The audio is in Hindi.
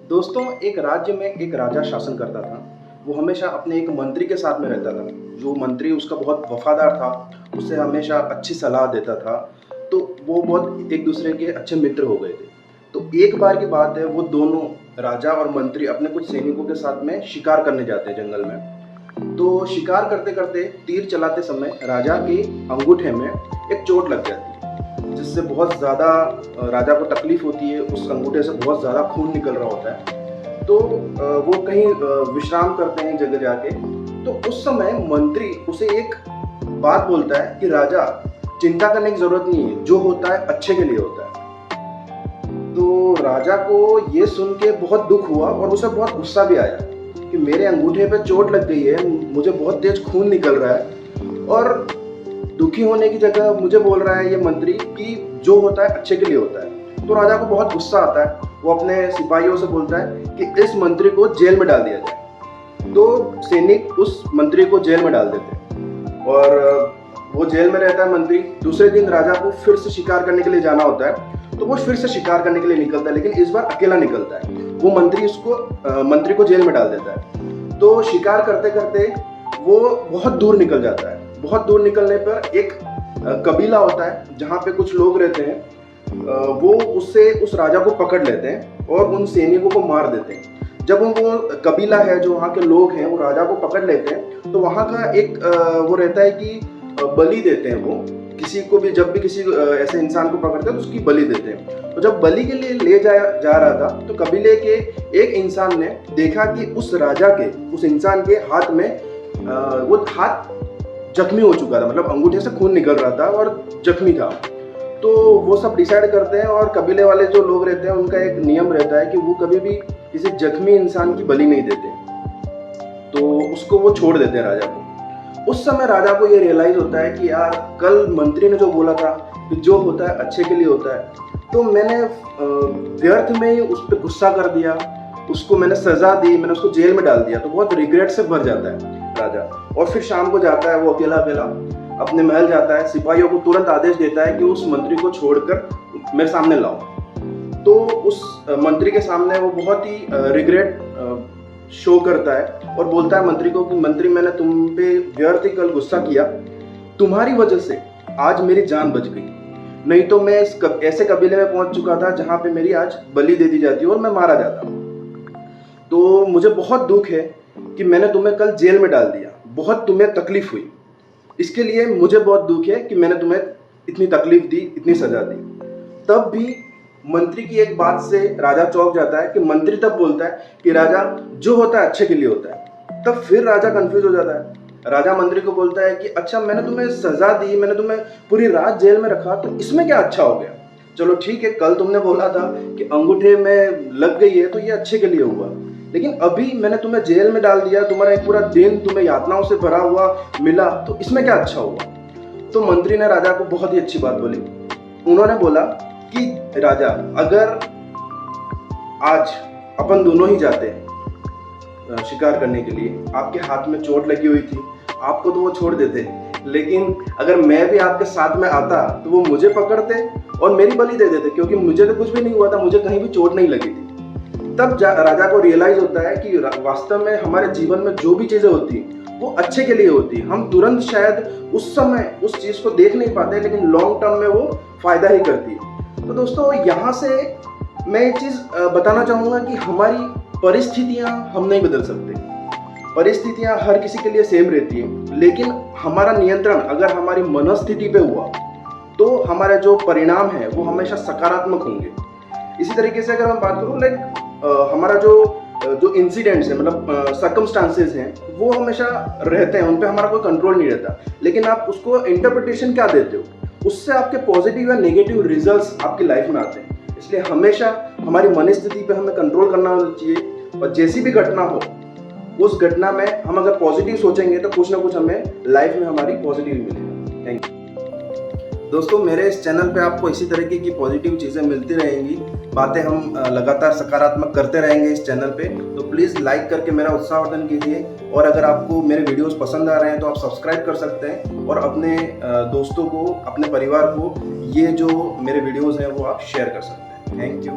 दोस्तों, एक राज्य में एक राजा शासन करता था। वो हमेशा अपने एक मंत्री के साथ में रहता था। जो मंत्री उसका बहुत वफ़ादार था, उसे हमेशा अच्छी सलाह देता था। तो वो बहुत एक-दूसरे के अच्छे मित्र हो गए थे। तो एक बार की बात है, वो दोनों राजा और मंत्री अपने कुछ सैनिकों के साथ में शिकार करने जाते हैं जंगल में। तो शिकार करते-करते तीर चलाते समय राजा के अंगूठे में एक चोट लग जाती है, जिससे बहुत ज़्यादा राजा को तकलीफ़ होती है। उस अंगूठे से बहुत ज़्यादा खून निकल रहा होता है। तो वो कहीं विश्राम करते हैं जगह जाके। तो उस समय मंत्री उसे एक बात बोलता है कि राजा, चिंता करने की ज़रूरत नहीं है, जो होता है अच्छे के लिए होता है। तो राजा को ये सुन के बहुत दुःख हुआ और उसे बहुत गुस्सा भी आया कि मेरे अंगूठे पे चोट लग गई है, मुझे बहुत तेज़ खून निकल रहा है और दुखी होने की जगह मुझे बोल रहा है ये मंत्री कि जो होता है अच्छे के लिए होता है। तो राजा को बहुत गुस्सा आता है। वो अपने सिपाहियों से बोलता है कि इस मंत्री को जेल में डाल दिया जाए। तो सैनिक उस मंत्री को जेल में डाल देते हैं और वो जेल में रहता है मंत्री। दूसरे दिन राजा को फिर से शिकार करने के लिए जाना होता है। तो वो फिर से शिकार करने के लिए निकलता है, लेकिन इस बार अकेला निकलता है। वो मंत्री को जेल में डाल देता है। तो शिकार करते करते वो बहुत दूर निकल जाता है। बहुत दूर निकलने पर एक कबीला होता है जहाँ पे कुछ लोग रहते हैं। वो उस राजा को पकड़ लेते हैं और उन सैनिकों को मार देते हैं। जब वो कबीला है, जो वहाँ के लोग हैं, वो राजा को पकड़ लेते हैं, तो वहाँ का एक वो रहता है कि बलि देते हैं। वो किसी को भी, जब भी किसी ऐसे इंसान को पकड़ते हैं तो उसकी बलि देते हैं। तो जब बलि के लिए ले जा रहा था, तो कबीले के एक इंसान ने देखा कि उस राजा के, उस इंसान के हाथ में वो हाथ जख्मी हो चुका था, मतलब अंगूठे से खून निकल रहा था और जख्मी था। तो वो सब डिसाइड करते हैं और कबीले वाले जो लोग रहते हैं, उनका एक नियम रहता है कि वो कभी भी किसी जख्मी इंसान की बलि नहीं देते। तो उसको वो छोड़ देते हैं राजा को। उस समय राजा को ये रियलाइज होता है कि यार, कल मंत्री ने जो बोला था कि जो होता है अच्छे के लिए होता है, तो मैंने व्यर्थ में ही उस पर गुस्सा कर दिया, उसको मैंने सजा दी, मैंने उसको जेल में डाल दिया। तो बहुत रिग्रेट से भर जाता है राजा। और फिर शाम को जाता है वो अकेला अपने महल जाता है। सिपाहियों को तुरंत आदेश देता है कि उस मंत्री को छोड़कर मेरे सामने लाओ। तो उस मंत्री के सामने वो बहुत ही रिग्रेट शो करता है और बोलता है मंत्री को कि मंत्री, मैंने तुम पे व्यर्थ ही कल गुस्सा किया, तुम्हारी वजह से आज मेरी जान बच गई, नहीं तो मैं ऐसे कबीले में पहुंच चुका था जहां पे मेरी आज बलि दे दी जाती और मैं मारा जाता। तो मुझे बहुत दुख है कि मैंने तुम्हें कल जेल में डाल दिया, बहुत तुम्हें तकलीफ हुई, इसके लिए मुझे बहुत दुख है कि मैंने तुम्हें इतनी तकलीफ दी, इतनी सजा दी। तब भी मंत्री की एक बात से राजा चौंक जाता है कि मंत्री तब बोलता है कि राजा, जो होता है अच्छे के लिए होता है। तब फिर राजा कंफ्यूज हो जाता है। राजा मंत्री को बोलता है कि अच्छा, मैंने तुम्हें सजा दी, मैंने तुम्हें पूरी रात जेल में रखा, तो इसमें क्या अच्छा हो गया? चलो ठीक है, कल तुमने बोला था कि अंगूठे में लग गई है तो ये अच्छे के लिए हुआ, लेकिन अभी मैंने तुम्हें जेल में डाल दिया, तुम्हारा एक पूरा दिन तुम्हें यातनाओं से भरा हुआ मिला, तो इसमें क्या अच्छा हुआ? तो मंत्री ने राजा को बहुत ही अच्छी बात बोली। उन्होंने बोला कि राजा, अगर आज अपन दोनों ही जाते शिकार करने के लिए, आपके हाथ में चोट लगी हुई थी, आपको तो वो छोड़ देते, लेकिन अगर मैं भी आपके साथ में आता तो वो मुझे पकड़ते और मेरी बलि दे देते, क्योंकि मुझे तो कुछ भी नहीं हुआ था, मुझे कहीं भी चोट नहीं लगी थी। तब राजा को रियलाइज होता है कि वास्तव में हमारे जीवन में जो भी चीजें होती हैं वो अच्छे के लिए होती है। हम तुरंत शायद उस समय उस चीज को देख नहीं पाते, लेकिन लॉन्ग टर्म में वो फायदा ही करती है। तो दोस्तों, यहाँ से मैं एक चीज बताना चाहूंगा कि हमारी परिस्थितियां हम नहीं बदल सकते। परिस्थितियां हर किसी के लिए सेम रहती है, लेकिन हमारा नियंत्रण अगर हमारी मनस्थिति पे हुआ तो हमारे जो परिणाम है वो हमेशा सकारात्मक होंगे। इसी तरीके से अगर हम बात करूँ, लाइक हमारा जो इंसिडेंट्स है, मतलब सर्कमस्टांसेस हैं, वो हमेशा रहते हैं, उन पे हमारा कोई कंट्रोल नहीं रहता, लेकिन आप उसको इंटरप्रिटेशन क्या देते हो, उससे आपके पॉजिटिव या नेगेटिव रिजल्ट्स आपकी लाइफ में आते हैं। इसलिए हमेशा हमारी मनस्थिति पे हमें कंट्रोल करना चाहिए और जैसी भी घटना हो, उस घटना में हम अगर पॉजिटिव सोचेंगे तो कुछ ना कुछ हमें लाइफ में हमारी पॉजिटिव मिलेगा। थैंक यू दोस्तों। मेरे इस चैनल पे आपको इसी तरीके की पॉजिटिव चीज़ें मिलती रहेंगी, बातें हम लगातार सकारात्मक करते रहेंगे इस चैनल पे। तो प्लीज़ लाइक करके मेरा उत्साहवर्धन कीजिए, और अगर आपको मेरे वीडियोस पसंद आ रहे हैं तो आप सब्सक्राइब कर सकते हैं और अपने दोस्तों को, अपने परिवार को ये जो मेरे वीडियोस हैं वो आप शेयर कर सकते हैं। Thank you.